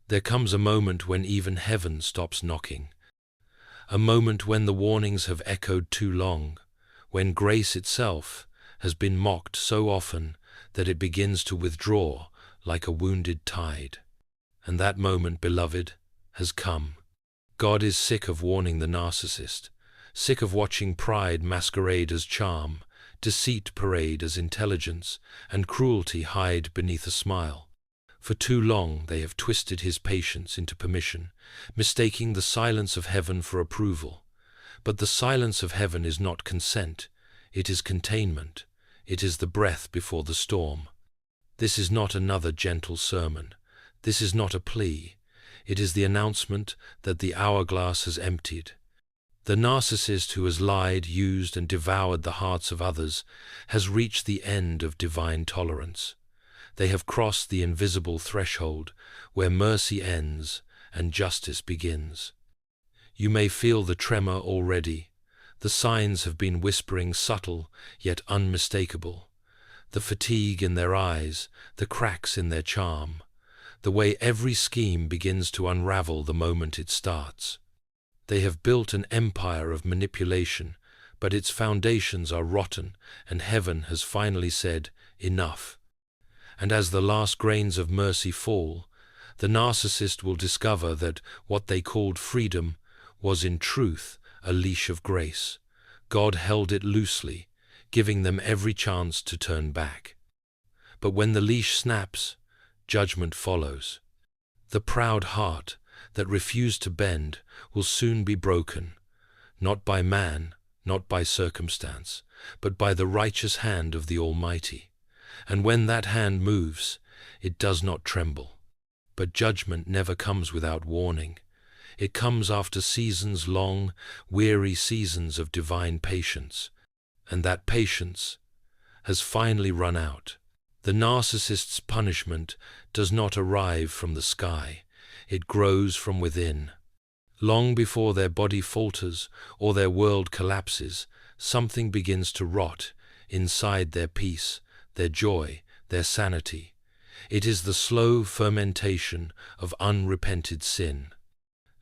There comes a moment when even heaven stops knocking, a moment when the warnings have echoed too long, when grace itself has been mocked so often that it begins to withdraw like a wounded tide. And that moment, beloved, has come. God is sick of warning the narcissist, sick of watching pride masquerade as charm, deceit parade as intelligence, and cruelty hide beneath a smile. For too long they have twisted his patience into permission, mistaking the silence of heaven for approval. But the silence of heaven is not consent, it is containment, it is the breath before the storm. This is not another gentle sermon, this is not a plea, it is the announcement that the hourglass has emptied. The narcissist who has lied, used, and devoured the hearts of others has reached the end of divine tolerance. They have crossed the invisible threshold where mercy ends and justice begins. You may feel the tremor already. The signs have been whispering, subtle yet unmistakable. The fatigue in their eyes, the cracks in their charm, the way every scheme begins to unravel the moment it starts. They have built an empire of manipulation, but its foundations are rotten, and heaven has finally said, enough. And as the last grains of mercy fall, the narcissist will discover that what they called freedom was in truth a leash of grace. God held it loosely, giving them every chance to turn back. But when the leash snaps, judgment follows. The proud heart that refused to bend will soon be broken, not by man, not by circumstance, but by the righteous hand of the Almighty. And when that hand moves, it does not tremble. But judgment never comes without warning. It comes after seasons, long, weary seasons of divine patience. And that patience has finally run out. The narcissist's punishment does not arrive from the sky. It grows from within. Long before their body falters or their world collapses, something begins to rot inside their peace, their joy, their sanity. It is the slow fermentation of unrepented sin.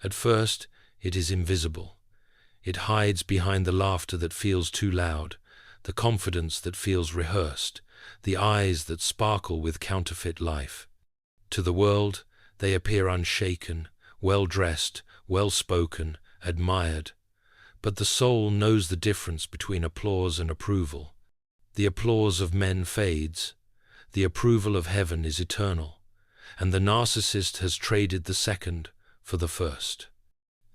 At first, it is invisible. It hides behind the laughter that feels too loud, the confidence that feels rehearsed, the eyes that sparkle with counterfeit life. To the world, they appear unshaken, well-dressed, well-spoken, admired. But the soul knows the difference between applause and approval. The applause of men fades, the approval of heaven is eternal, and the narcissist has traded the second for the first.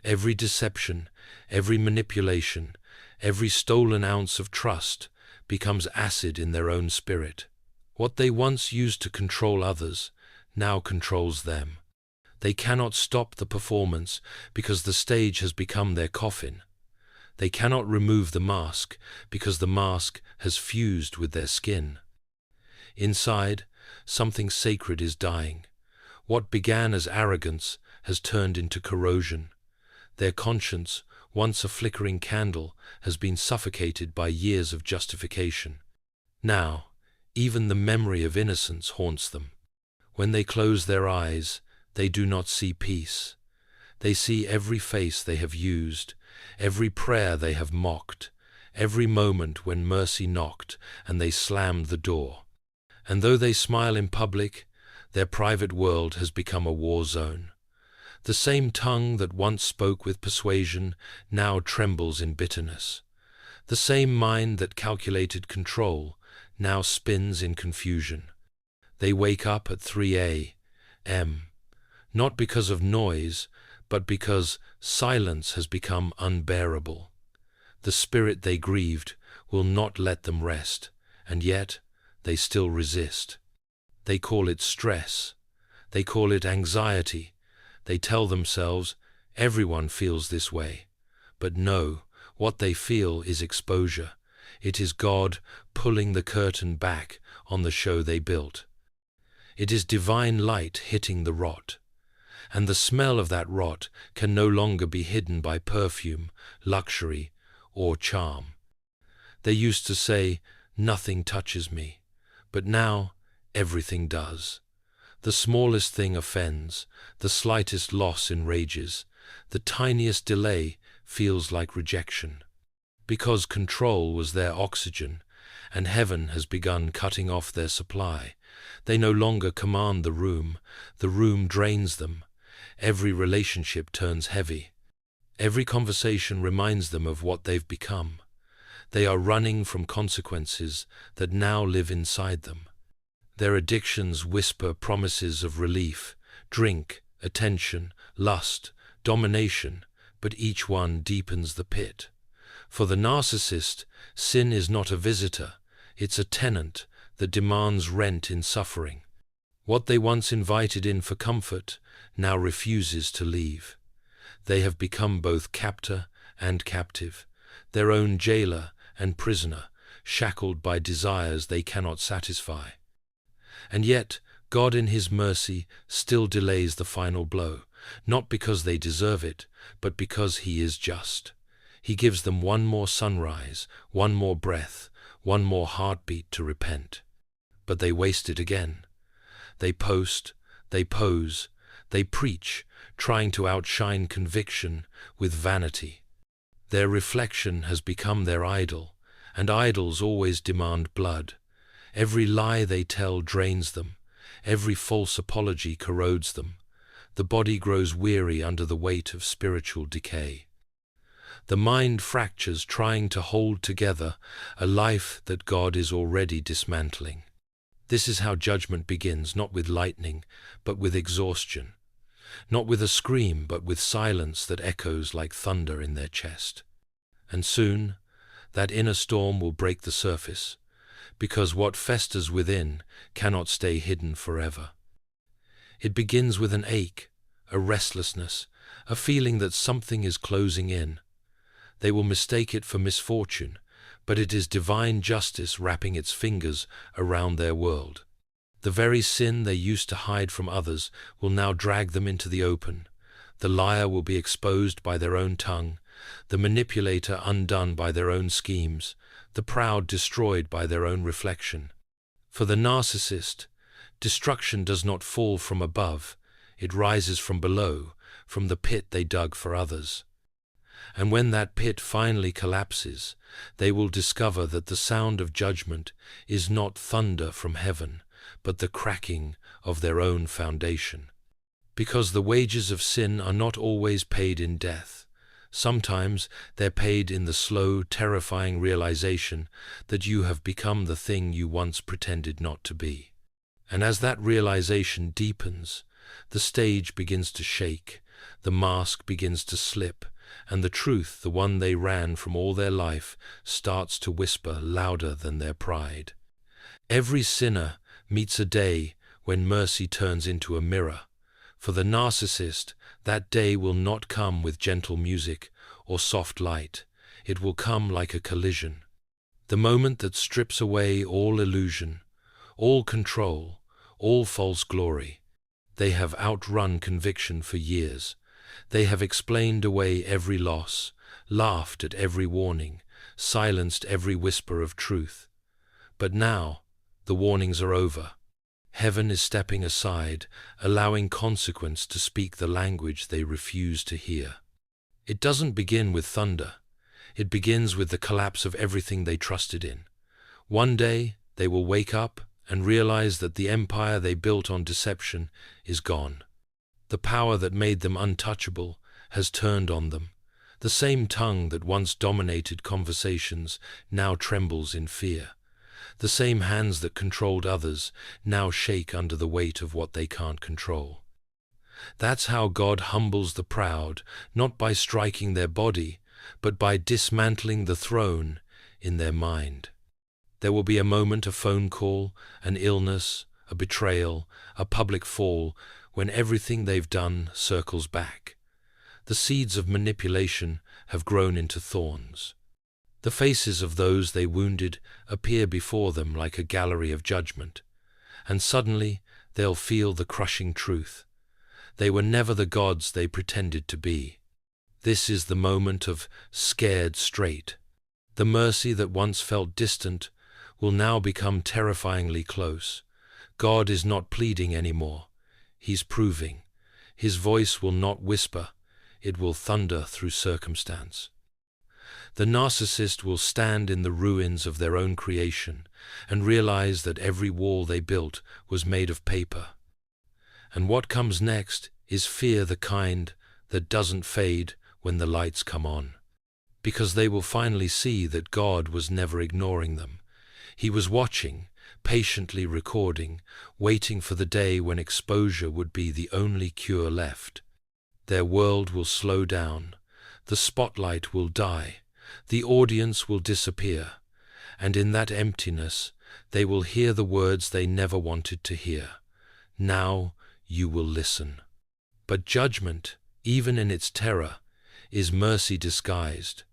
Every deception, every manipulation, every stolen ounce of trust becomes acid in their own spirit. What they once used to control others now controls them. They cannot stop the performance because the stage has become their coffin. They cannot remove the mask because the mask has fused with their skin. Inside, something sacred is dying. What began as arrogance has turned into corrosion. Their conscience, once a flickering candle, has been suffocated by years of justification. Now, even the memory of innocence haunts them. When they close their eyes, they do not see peace. They see every face they have used, every prayer they have mocked, every moment when mercy knocked and they slammed the door. And though they smile in public, their private world has become a war zone. The same tongue that once spoke with persuasion now trembles in bitterness. The same mind that calculated control now spins in confusion. They wake up at 3 a.m., not because of noise, but because silence has become unbearable. The spirit they grieved will not let them rest, and yet they still resist. They call it stress. They call it anxiety. They tell themselves, everyone feels this way. But no, what they feel is exposure. It is God pulling the curtain back on the show they built. It is divine light hitting the rot. And the smell of that rot can no longer be hidden by perfume, luxury, or charm. They used to say, nothing touches me, but now everything does. The smallest thing offends, the slightest loss enrages, the tiniest delay feels like rejection. Because control was their oxygen, and heaven has begun cutting off their supply, they no longer command the room drains them. Every relationship turns heavy. Every conversation reminds them of what they've become. They are running from consequences that now live inside them. Their addictions whisper promises of relief: drink, attention, lust, domination, but each one deepens the pit. For the narcissist, sin is not a visitor, it's a tenant that demands rent in suffering. What they once invited in for comfort now refuses to leave. They have become both captor and captive, their own jailer and prisoner, shackled by desires they cannot satisfy. And yet, God in His mercy still delays the final blow, not because they deserve it, but because He is just. He gives them one more sunrise, one more breath, one more heartbeat to repent. But they waste it again. They post, they pose, they preach, trying to outshine conviction with vanity. Their reflection has become their idol, and idols always demand blood. Every lie they tell drains them. Every false apology corrodes them. The body grows weary under the weight of spiritual decay. The mind fractures trying to hold together a life that God is already dismantling. This is how judgment begins, not with lightning, but with exhaustion. Not with a scream, but with silence that echoes like thunder in their chest. And soon, that inner storm will break the surface, because what festers within cannot stay hidden forever. It begins with an ache, a restlessness, a feeling that something is closing in. They will mistake it for misfortune, but it is divine justice wrapping its fingers around their world. The very sin they used to hide from others will now drag them into the open. The liar will be exposed by their own tongue, the manipulator undone by their own schemes, the proud destroyed by their own reflection. For the narcissist, destruction does not fall from above, it rises from below, from the pit they dug for others. And when that pit finally collapses, they will discover that the sound of judgment is not thunder from heaven, but the cracking of their own foundation. Because the wages of sin are not always paid in death. Sometimes they're paid in the slow, terrifying realization that you have become the thing you once pretended not to be. And as that realization deepens, the stage begins to shake, the mask begins to slip, and the truth, the one they ran from all their life, starts to whisper louder than their pride. Every sinner meets a day when mercy turns into a mirror. For the narcissist, that day will not come with gentle music or soft light. It will come like a collision. The moment that strips away all illusion, all control, all false glory. They have outrun conviction for years. They have explained away every loss, laughed at every warning, silenced every whisper of truth. But now, the warnings are over. Heaven is stepping aside, allowing consequence to speak the language they refuse to hear. It doesn't begin with thunder. It begins with the collapse of everything they trusted in. One day, they will wake up and realize that the empire they built on deception is gone. The power that made them untouchable has turned on them. The same tongue that once dominated conversations now trembles in fear. The same hands that controlled others now shake under the weight of what they can't control. That's how God humbles the proud, not by striking their body, but by dismantling the throne in their mind. There will be a moment, a phone call, an illness, a betrayal, a public fall, when everything they've done circles back. The seeds of manipulation have grown into thorns. The faces of those they wounded appear before them like a gallery of judgment, and suddenly they'll feel the crushing truth. They were never the gods they pretended to be. This is the moment of scared straight. The mercy that once felt distant will now become terrifyingly close. God is not pleading anymore. he's proving. His voice will not whisper, it will thunder through circumstance. The narcissist will stand in the ruins of their own creation and realize that every wall they built was made of paper. And what comes next is fear, the kind that doesn't fade when the lights come on. Because they will finally see that God was never ignoring them. He was watching, patiently recording, waiting for the day when exposure would be the only cure left. Their world will slow down, the spotlight will die, the audience will disappear, and in that emptiness they will hear the words they never wanted to hear. Now you will listen. But judgment, even in its terror, is mercy disguised.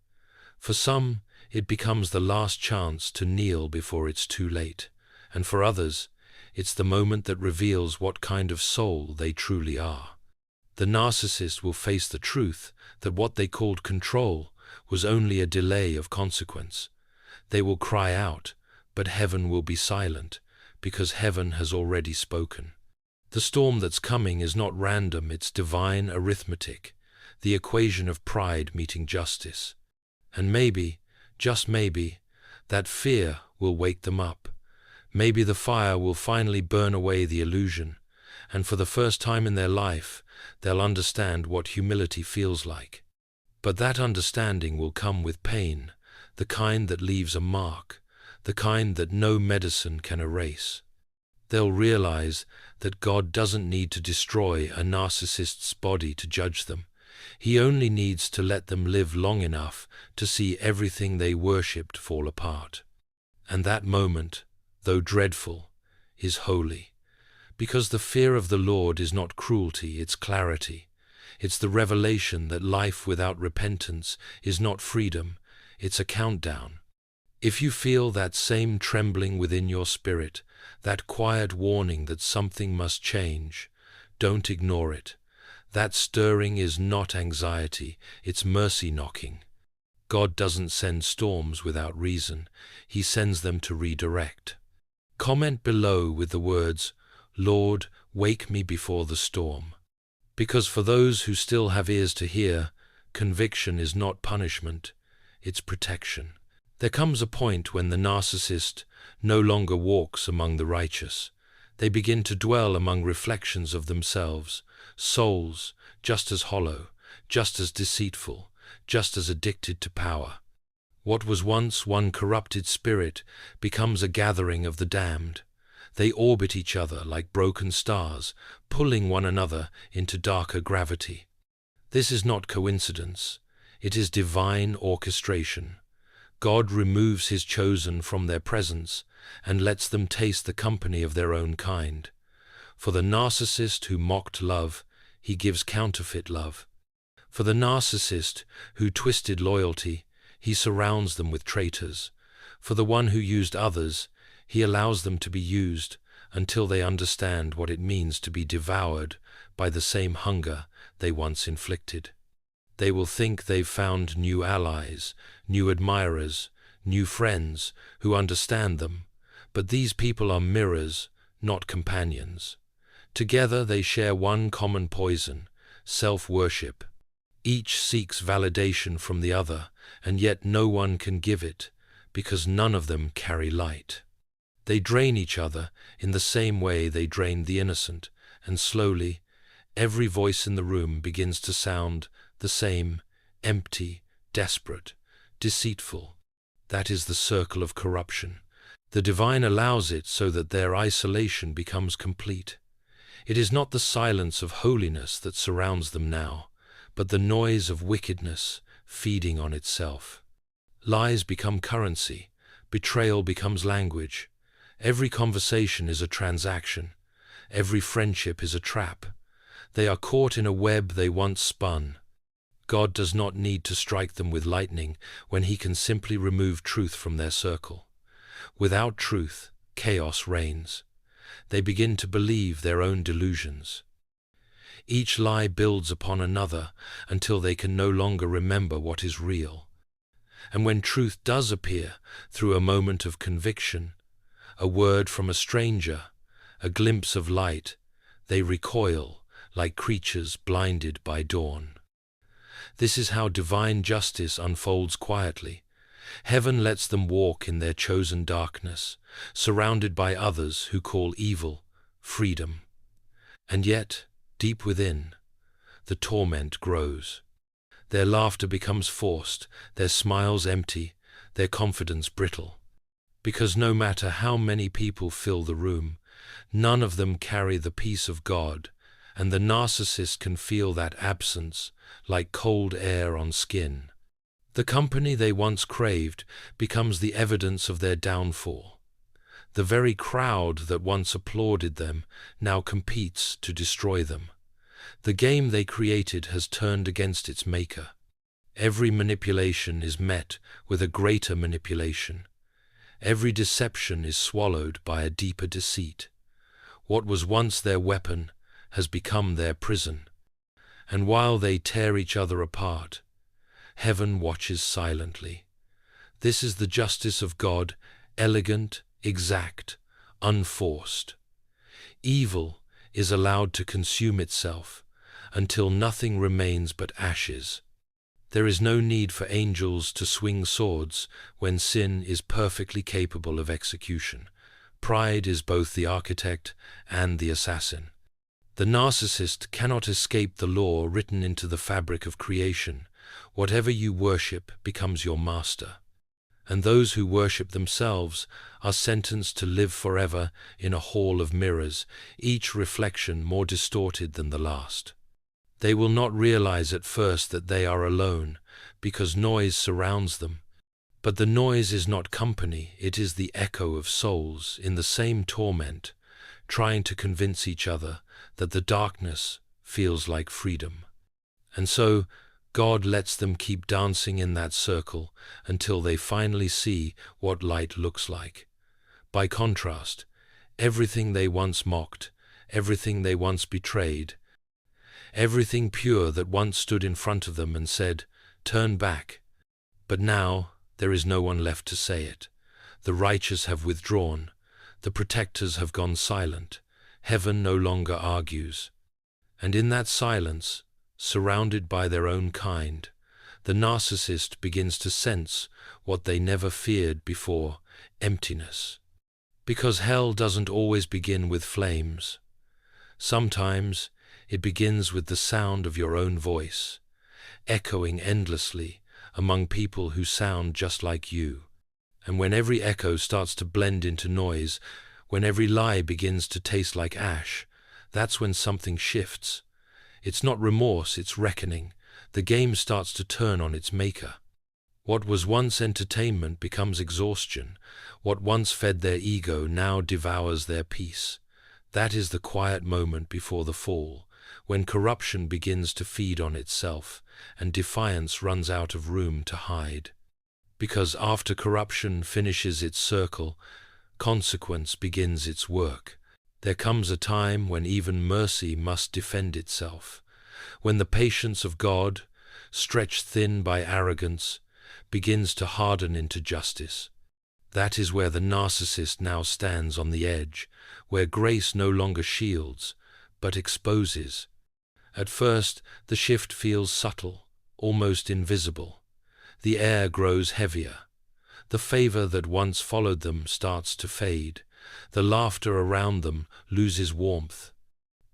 For some, it becomes the last chance to kneel before it's too late, and for others, it's the moment that reveals what kind of soul they truly are. The narcissist will face the truth that what they called control was only a delay of consequence. They will cry out, but heaven will be silent, because heaven has already spoken. The storm that's coming is not random, it's divine arithmetic, the equation of pride meeting justice. And maybe, just maybe, that fear will wake them up. Maybe the fire will finally burn away the illusion, and for the first time in their life, they'll understand what humility feels like. But that understanding will come with pain, the kind that leaves a mark, the kind that no medicine can erase. They'll realize that God doesn't need to destroy a narcissist's body to judge them. He only needs to let them live long enough to see everything they worshipped fall apart. And that moment, though dreadful, is holy. Because the fear of the Lord is not cruelty, it's clarity. It's the revelation that life without repentance is not freedom, it's a countdown. If you feel that same trembling within your spirit, that quiet warning that something must change, don't ignore it. That stirring is not anxiety, it's mercy knocking. God doesn't send storms without reason, He sends them to redirect. Comment below with the words, "Lord, wake me before the storm." Because for those who still have ears to hear, conviction is not punishment, it's protection. There comes a point when the narcissist no longer walks among the righteous. They begin to dwell among reflections of themselves, souls just as hollow, just as deceitful, just as addicted to power. What was once one corrupted spirit becomes a gathering of the damned. They orbit each other like broken stars, pulling one another into darker gravity. This is not coincidence, it is divine orchestration. God removes His chosen from their presence and lets them taste the company of their own kind. For the narcissist who mocked love, He gives counterfeit love. For the narcissist who twisted loyalty, He surrounds them with traitors. For the one who used others, He allows them to be used until they understand what it means to be devoured by the same hunger they once inflicted. They will think they've found new allies, new admirers, new friends who understand them, but these people are mirrors, not companions. Together they share one common poison, self-worship. Each seeks validation from the other, and yet no one can give it, because none of them carry light. They drain each other in the same way they drained the innocent, and slowly, every voice in the room begins to sound the same, empty, desperate, deceitful. That is the circle of corruption. The divine allows it so that their isolation becomes complete. It is not the silence of holiness that surrounds them now, but the noise of wickedness feeding on itself. Lies become currency, betrayal becomes language. Every conversation is a transaction. Every friendship is a trap. They are caught in a web they once spun. God does not need to strike them with lightning when He can simply remove truth from their circle. Without truth, chaos reigns. They begin to believe their own delusions. Each lie builds upon another until they can no longer remember what is real. And when truth does appear through a moment of conviction, a word from a stranger, a glimpse of light, They recoil, like creatures blinded by dawn. This is how divine justice unfolds quietly. Heaven lets them walk in their chosen darkness, surrounded by others who call evil freedom. And yet, deep within, the torment grows. Their laughter becomes forced, their smiles empty, their confidence brittle. Because no matter how many people fill the room, none of them carry the peace of God, and the narcissist can feel that absence like cold air on skin. The company they once craved becomes the evidence of their downfall. The very crowd that once applauded them now competes to destroy them. The game they created has turned against its maker. Every manipulation is met with a greater manipulation. Every deception is swallowed by a deeper deceit. What was once their weapon has become their prison. And while they tear each other apart, heaven watches silently. This is the justice of God, elegant, exact, unforced. Evil is allowed to consume itself until nothing remains but ashes. There is no need for angels to swing swords when sin is perfectly capable of execution. Pride is both the architect and the assassin. The narcissist cannot escape the law written into the fabric of creation. Whatever you worship becomes your master. And those who worship themselves are sentenced to live forever in a hall of mirrors, each reflection more distorted than the last. They will not realize at first that they are alone, because noise surrounds them. But the noise is not company, it is the echo of souls in the same torment, trying to convince each other that the darkness feels like freedom. And so, God lets them keep dancing in that circle until they finally see what light looks like. By contrast, everything they once mocked, everything they once betrayed, everything pure that once stood in front of them and said, "Turn back." But now there is no one left to say it. The righteous have withdrawn, the protectors have gone silent, heaven no longer argues. And in that silence, surrounded by their own kind, the narcissist begins to sense what they never feared before: emptiness. Because hell doesn't always begin with flames. Sometimes it begins with the sound of your own voice, echoing endlessly among people who sound just like you. And when every echo starts to blend into noise, when every lie begins to taste like ash, that's when something shifts. It's not remorse, it's reckoning. The game starts to turn on its maker. What was once entertainment becomes exhaustion. What once fed their ego now devours their peace. That is the quiet moment before the fall, when corruption begins to feed on itself, and defiance runs out of room to hide. Because after corruption finishes its circle, consequence begins its work. There comes a time when even mercy must defend itself, when the patience of God, stretched thin by arrogance, begins to harden into justice. That is where the narcissist now stands on the edge, where grace no longer shields, but exposes. At first, the shift feels subtle, almost invisible. The air grows heavier. The favor that once followed them starts to fade. The laughter around them loses warmth.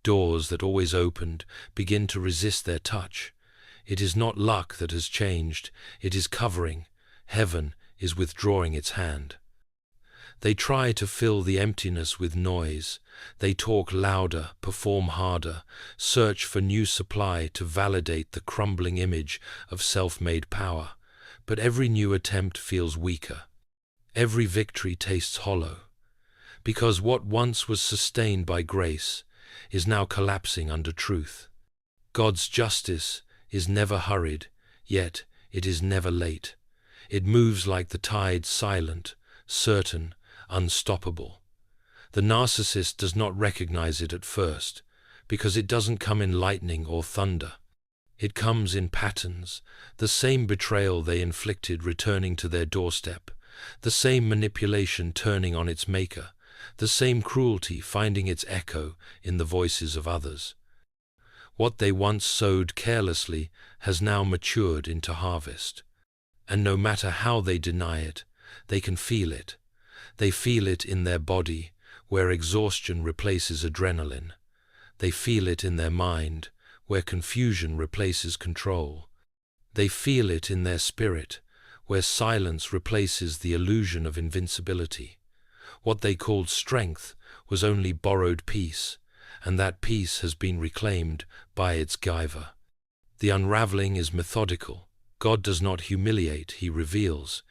Doors that always opened begin to resist their touch. It is not luck that has changed, it is covering. Heaven is withdrawing its hand. They try to fill the emptiness with noise. They talk louder, perform harder, search for new supply to validate the crumbling image of self-made power. But every new attempt feels weaker. Every victory tastes hollow. Because what once was sustained by grace is now collapsing under truth. God's justice is never hurried, yet it is never late. It moves like the tide, silent, certain, unstoppable. The narcissist does not recognize it at first, because it doesn't come in lightning or thunder. It comes in patterns, the same betrayal they inflicted returning to their doorstep, the same manipulation turning on its maker, the same cruelty finding its echo in the voices of others. What they once sowed carelessly has now matured into harvest. And no matter how they deny it, they can feel it. They feel it in their body, where exhaustion replaces adrenaline. They feel it in their mind, where confusion replaces control. They feel it in their spirit, where silence replaces the illusion of invincibility. What they called strength was only borrowed peace, and that peace has been reclaimed by its giver. The unraveling is methodical. God does not humiliate, he reveals.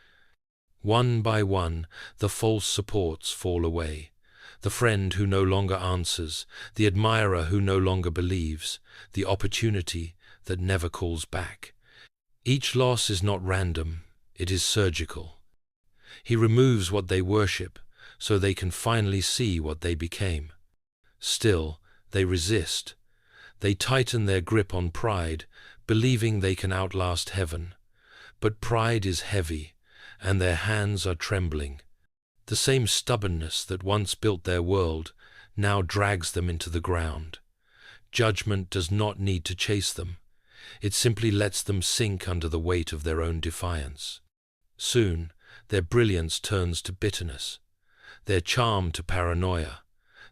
One by one, the false supports fall away. The friend who no longer answers, the admirer who no longer believes, the opportunity that never calls back. Each loss is not random, it is surgical. He removes what they worship, so they can finally see what they became. Still, they resist. They tighten their grip on pride, believing they can outlast heaven. But pride is heavy, and their hands are trembling. The same stubbornness that once built their world now drags them into the ground. Judgment does not need to chase them. It simply lets them sink under the weight of their own defiance. Soon, their brilliance turns to bitterness, their charm to paranoia,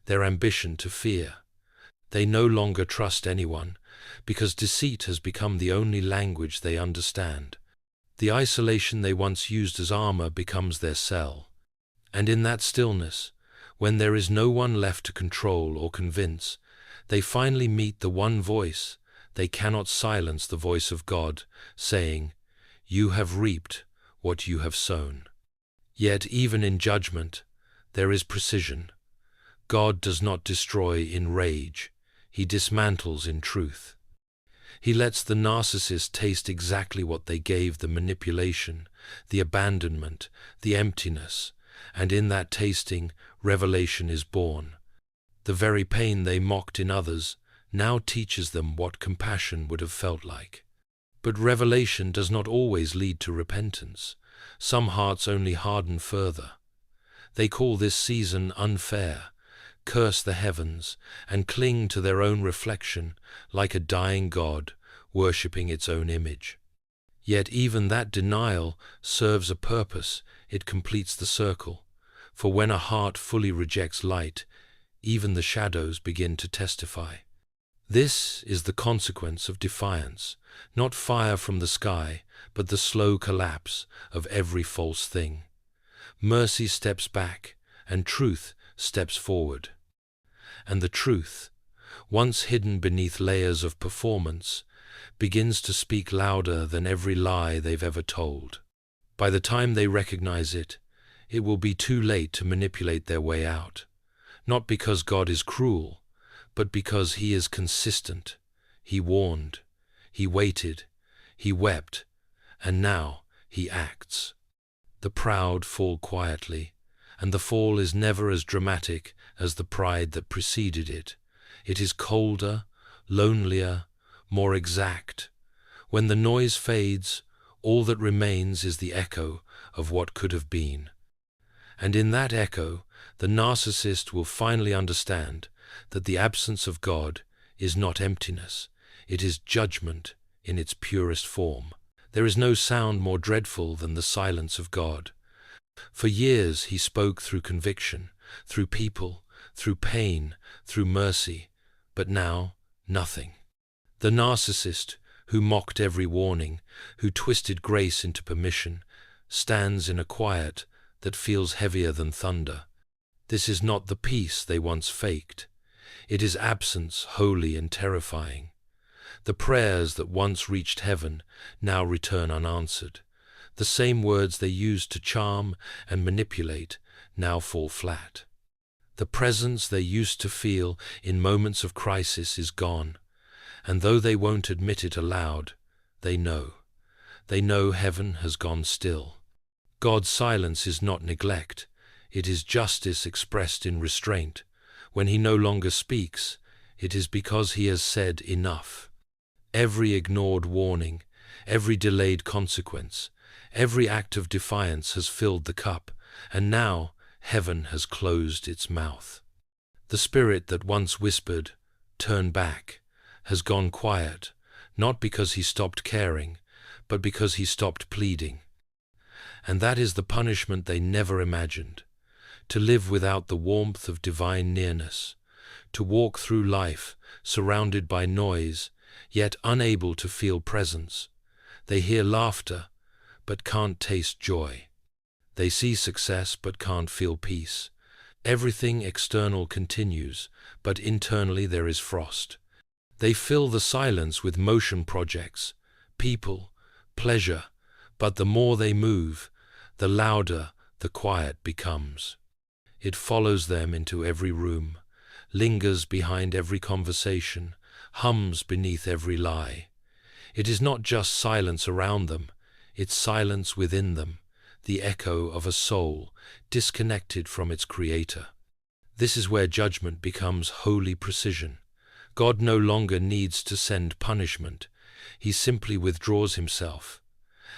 their ambition to fear. They no longer trust anyone, because deceit has become the only language they understand. The isolation they once used as armor becomes their cell. And in that stillness, when there is no one left to control or convince, they finally meet the one voice. They cannot silence the voice of God, saying, "You have reaped what you have sown." Yet even in judgment, there is precision. God does not destroy in rage, he dismantles in truth. He lets the narcissist taste exactly what they gave: the manipulation, the abandonment, the emptiness, and in that tasting, revelation is born. The very pain they mocked in others now teaches them what compassion would have felt like. But revelation does not always lead to repentance. Some hearts only harden further. They call this season unfair, curse the heavens, and cling to their own reflection like a dying god, worshipping its own image. Yet even that denial serves a purpose. It completes the circle. For when a heart fully rejects light, even the shadows begin to testify. This is the consequence of defiance, not fire from the sky, but the slow collapse of every false thing. Mercy steps back, and truth steps forward. And the truth, once hidden beneath layers of performance, begins to speak louder than every lie they've ever told. By the time they recognize it, it will be too late to manipulate their way out. Not because God is cruel, but because he is consistent. He warned, he waited, he wept, and now he acts. The proud fall quietly, and the fall is never as dramatic as the pride that preceded it. It is colder, lonelier, more exact. When the noise fades, all that remains is the echo of what could have been. And in that echo, the narcissist will finally understand that the absence of God is not emptiness, it is judgment in its purest form. There is no sound more dreadful than the silence of God. For years he spoke through conviction, through people, through pain, through mercy, but now nothing. The narcissist, who mocked every warning, who twisted grace into permission, stands in a quiet that feels heavier than thunder. This is not the peace they once faked. It is absence holy and terrifying. The prayers that once reached heaven now return unanswered. The same words they used to charm and manipulate now fall flat. The presence they used to feel in moments of crisis is gone, and though they won't admit it aloud, they know. They know heaven has gone still. God's silence is not neglect, it is justice expressed in restraint. When he no longer speaks, it is because he has said enough. Every ignored warning, every delayed consequence, every act of defiance has filled the cup, and now heaven has closed its mouth. The spirit that once whispered, "Turn back," has gone quiet, not because he stopped caring, but because he stopped pleading. And that is the punishment they never imagined: to live without the warmth of divine nearness, to walk through life surrounded by noise, yet unable to feel presence. They hear laughter, but can't taste joy. They see success, but can't feel peace. Everything external continues, but internally there is frost. They fill the silence with motion projects, people, pleasure, but the more they move, the louder the quiet becomes. It follows them into every room, lingers behind every conversation, hums beneath every lie. It is not just silence around them, it's silence within them, the echo of a soul disconnected from its creator. This is where judgment becomes holy precision. God no longer needs to send punishment. He simply withdraws himself.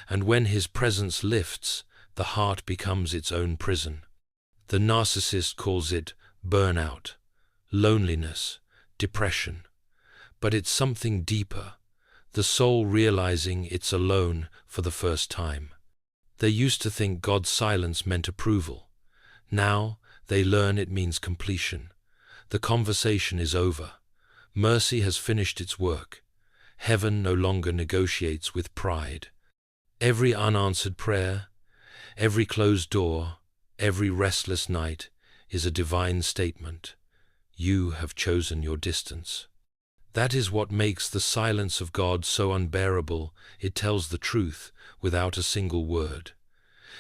And when his presence lifts, the heart becomes its own prison. The narcissist calls it burnout, loneliness, depression. But it's something deeper, the soul realizing it's alone for the first time. They used to think God's silence meant approval. Now they learn it means completion. The conversation is over. Mercy has finished its work. Heaven no longer negotiates with pride. Every unanswered prayer, every closed door, every restless night is a divine statement. You have chosen your distance. That is what makes the silence of God so unbearable. It tells the truth without a single word.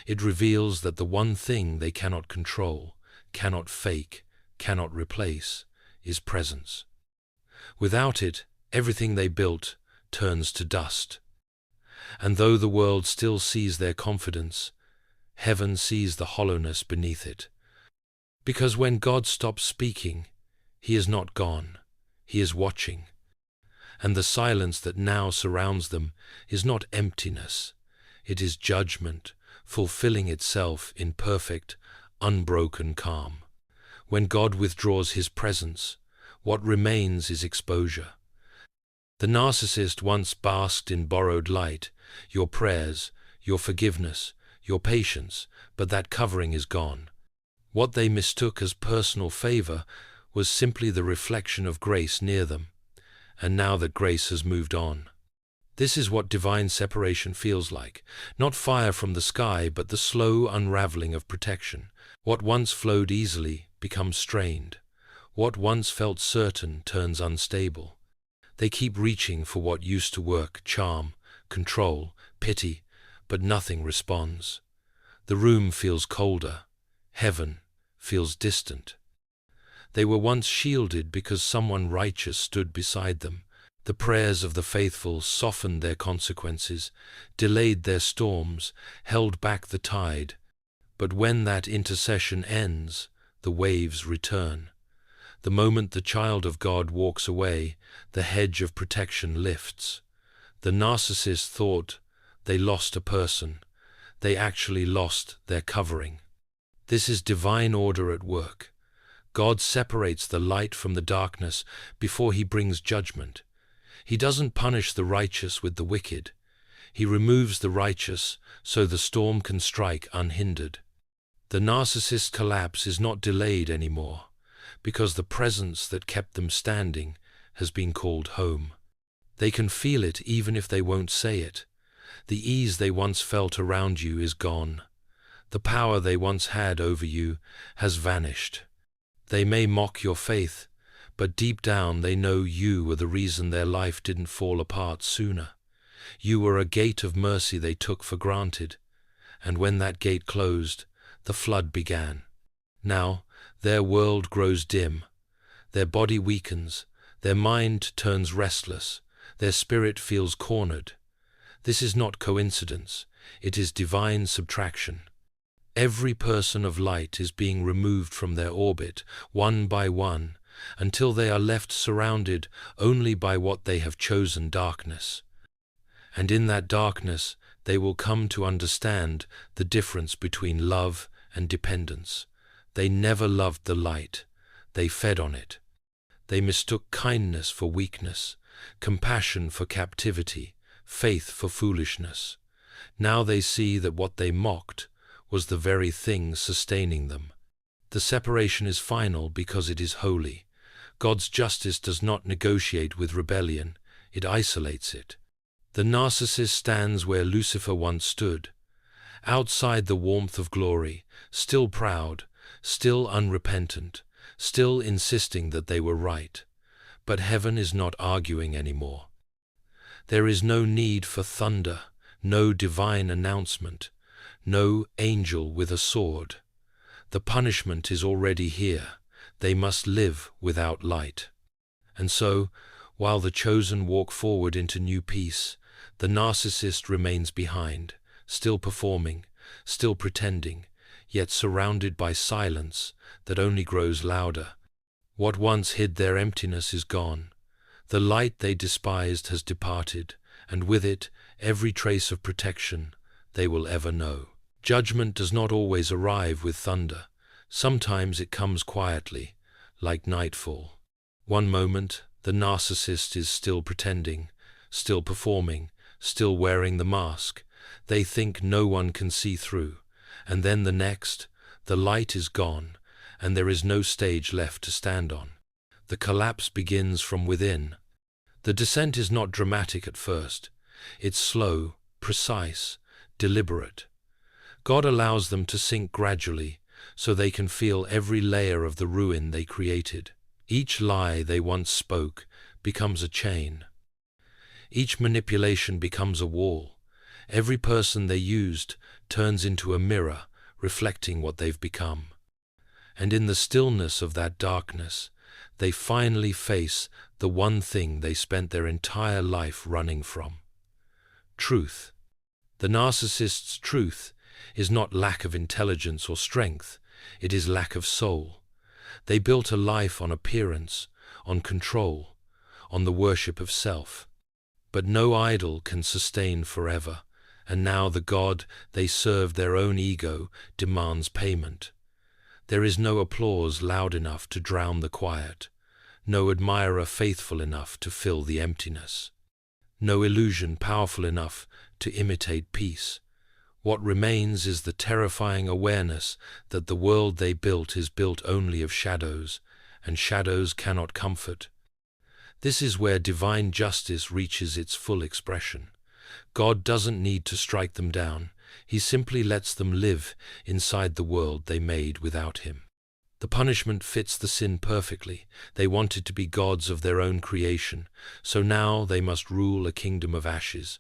It reveals that the one thing they cannot control, cannot fake, cannot replace, is presence. Without it, everything they built turns to dust. And though the world still sees their confidence, heaven sees the hollowness beneath it. Because when God stops speaking, he is not gone, he is watching. And the silence that now surrounds them is not emptiness, it is judgment, fulfilling itself in perfect, unbroken calm. When God withdraws his presence, what remains is exposure. The narcissist once basked in borrowed light, your prayers, your forgiveness, your patience, but that covering is gone. What they mistook as personal favor was simply the reflection of grace near them, and now that grace has moved on. This is what divine separation feels like, not fire from the sky, but the slow unraveling of protection. What once flowed easily becomes strained. What once felt certain turns unstable. They keep reaching for what used to work: charm, control, pity, but nothing responds. The room feels colder. Heaven feels distant. They were once shielded because someone righteous stood beside them. The prayers of the faithful softened their consequences, delayed their storms, held back the tide. But when that intercession ends, the waves return. The moment the child of God walks away, the hedge of protection lifts. The narcissist thought they lost a person. They actually lost their covering. This is divine order at work. God separates the light from the darkness before he brings judgment. He doesn't punish the righteous with the wicked. He removes the righteous so the storm can strike unhindered. The narcissist's collapse is not delayed anymore, because the presence that kept them standing has been called home. They can feel it even if they won't say it. The ease they once felt around you is gone. The power they once had over you has vanished. They may mock your faith, but deep down they know you were the reason their life didn't fall apart sooner. You were a gate of mercy they took for granted, and when that gate closed, the flood began. Now, their world grows dim, their body weakens, their mind turns restless, their spirit feels cornered. This is not coincidence, it is divine subtraction. Every person of light is being removed from their orbit, one by one, until they are left surrounded only by what they have chosen: darkness. And in that darkness, they will come to understand the difference between love and dependence, They never loved the light, they fed on it. They mistook kindness for weakness, compassion for captivity, faith for foolishness. Now they see that what they mocked was the very thing sustaining them. The separation is final because it is holy. God's justice does not negotiate with rebellion, it isolates it. The narcissist stands where Lucifer once stood, outside the warmth of glory, still proud, still unrepentant, still insisting that they were right. But heaven is not arguing anymore. There is no need for thunder, no divine announcement, no angel with a sword. The punishment is already here. They must live without light. And so, while the chosen walk forward into new peace, the narcissist remains behind, still performing, still pretending, yet surrounded by silence that only grows louder. What once hid their emptiness is gone. The light they despised has departed, and with it every trace of protection they will ever know. Judgment does not always arrive with thunder. Sometimes it comes quietly, like nightfall. One moment, the narcissist is still pretending, still performing, still wearing the mask. They think no one can see through. And then the next, the light is gone, and there is no stage left to stand on. The collapse begins from within. The descent is not dramatic at first. It's slow, precise, deliberate. God allows them to sink gradually, so they can feel every layer of the ruin they created. Each lie they once spoke becomes a chain. Each manipulation becomes a wall. Every person they used turns into a mirror, reflecting what they've become. And in the stillness of that darkness, they finally face the one thing they spent their entire life running from: truth. The narcissist's truth is not lack of intelligence or strength, it is lack of soul. They built a life on appearance, on control, on the worship of self. But no idol can sustain forever, and now the God they serve, their own ego, demands payment. There is no applause loud enough to drown the quiet, no admirer faithful enough to fill the emptiness, no illusion powerful enough to imitate peace. What remains is the terrifying awareness that the world they built is built only of shadows, and shadows cannot comfort. This is where divine justice reaches its full expression. God doesn't need to strike them down. He simply lets them live inside the world they made without him. The punishment fits the sin perfectly. They wanted to be gods of their own creation, so now they must rule a kingdom of ashes.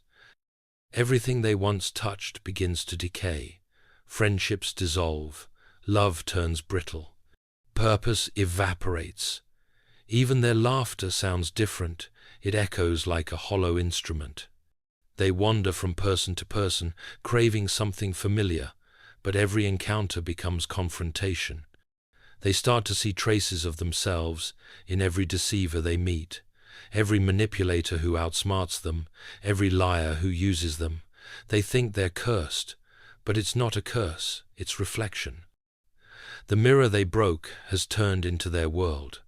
Everything they once touched begins to decay. Friendships dissolve. Love turns brittle. Purpose evaporates. Even their laughter sounds different. It echoes like a hollow instrument. They wander from person to person, craving something familiar, but every encounter becomes confrontation. They start to see traces of themselves in every deceiver they meet, every manipulator who outsmarts them, every liar who uses them. They think they're cursed, but it's not a curse, it's reflection. The mirror they broke has turned into their world.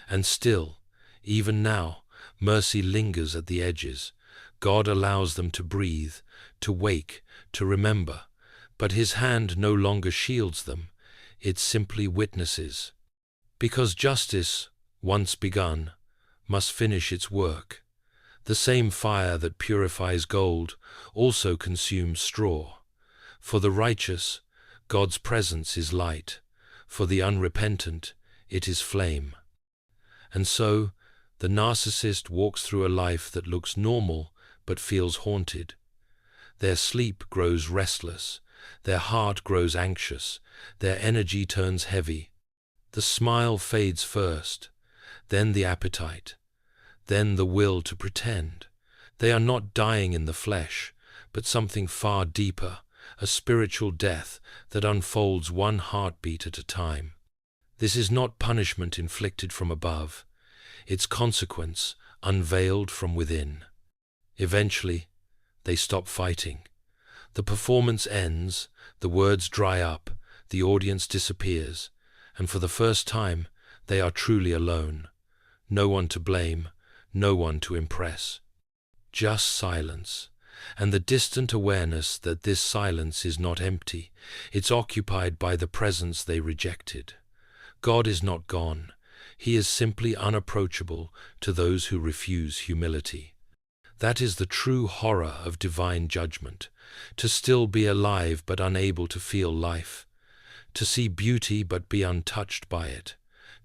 And still, even now, mercy lingers at the edges. God allows them to breathe, to wake, to remember, but his hand no longer shields them, it simply witnesses. Because justice, once begun, must finish its work. The same fire that purifies gold also consumes straw. For the righteous, God's presence is light. For the unrepentant, it is flame. And so, the narcissist walks through a life that looks normal but feels haunted. Their sleep grows restless, their heart grows anxious, their energy turns heavy. The smile fades first, then the appetite, then the will to pretend. They are not dying in the flesh, but something far deeper, a spiritual death that unfolds one heartbeat at a time. This is not punishment inflicted from above, it's consequence unveiled from within. Eventually, they stop fighting. The performance ends, the words dry up, the audience disappears, and for the first time they are truly alone. No one to blame, no one to impress. Just silence, and the distant awareness that this silence is not empty, it's occupied by the presence they rejected. God is not gone, he is simply unapproachable to those who refuse humility. That is the true horror of divine judgment, to still be alive but unable to feel life, to see beauty but be untouched by it,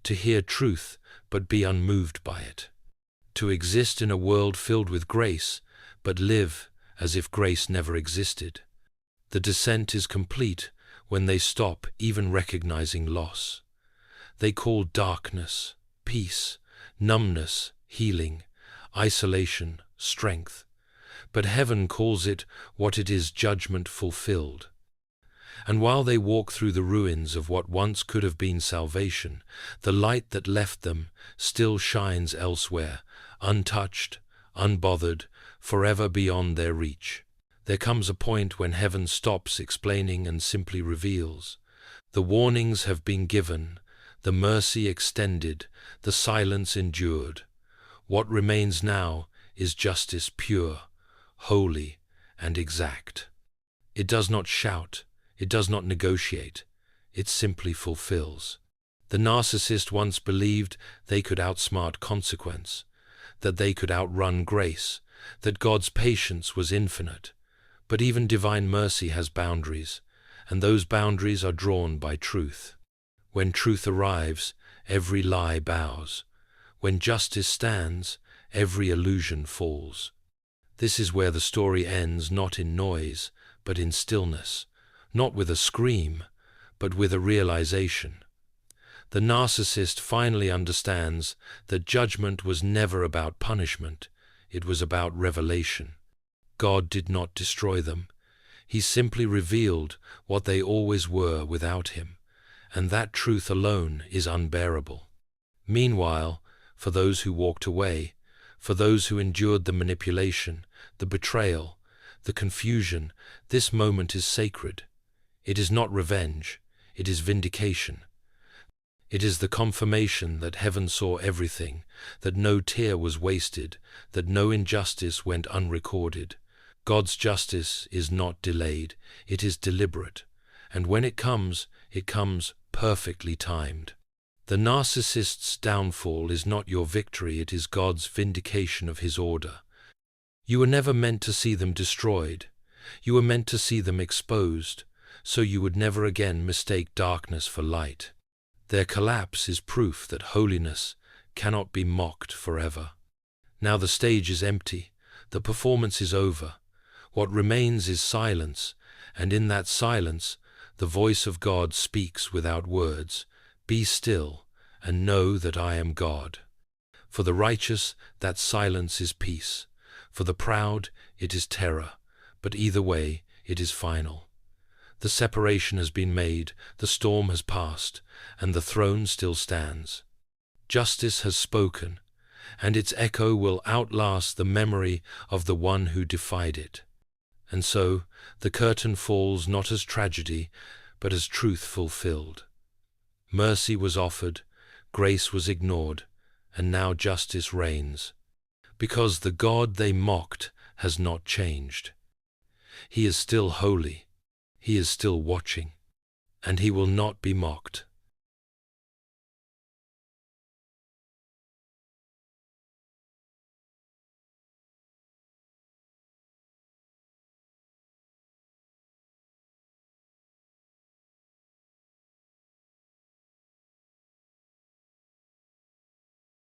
to hear truth but be unmoved by it, to exist in a world filled with grace but live as if grace never existed. The descent is complete when they stop even recognizing loss. They call darkness, peace, numbness, healing, isolation, strength. But heaven calls it what it is: judgment fulfilled. And while they walk through the ruins of what once could have been salvation, the light that left them still shines elsewhere, untouched, unbothered, forever beyond their reach. There comes a point when heaven stops explaining and simply reveals. The warnings have been given, the mercy extended, the silence endured. What remains now is justice pure, holy, and exact. It does not shout, it does not negotiate, it simply fulfills. The narcissist once believed they could outsmart consequence, that they could outrun grace, that God's patience was infinite. But even divine mercy has boundaries, and those boundaries are drawn by truth. When truth arrives, every lie bows. When justice stands, every illusion falls. This is where the story ends, not in noise, but in stillness, not with a scream, but with a realization. The narcissist finally understands that judgment was never about punishment, it was about revelation. God did not destroy them. He simply revealed what they always were without him, and that truth alone is unbearable. Meanwhile, for those who walked away, for those who endured the manipulation, the betrayal, the confusion, this moment is sacred. It is not revenge, it is vindication. It is the confirmation that heaven saw everything, that no tear was wasted, that no injustice went unrecorded. God's justice is not delayed, it is deliberate, and when it comes perfectly timed. The narcissist's downfall is not your victory, it is God's vindication of his order. You were never meant to see them destroyed. You were meant to see them exposed, so you would never again mistake darkness for light. Their collapse is proof that holiness cannot be mocked forever. Now the stage is empty, the performance is over. What remains is silence, and in that silence, the voice of God speaks without words. Be still, and know that I am God. For the righteous, that silence is peace. For the proud, it is terror. But either way, it is final. The separation has been made, the storm has passed, and the throne still stands. Justice has spoken, and its echo will outlast the memory of the one who defied it. And so, the curtain falls not as tragedy, but as truth fulfilled. Mercy was offered, grace was ignored, and now justice reigns. Because the God they mocked has not changed. He is still holy, he is still watching, and he will not be mocked.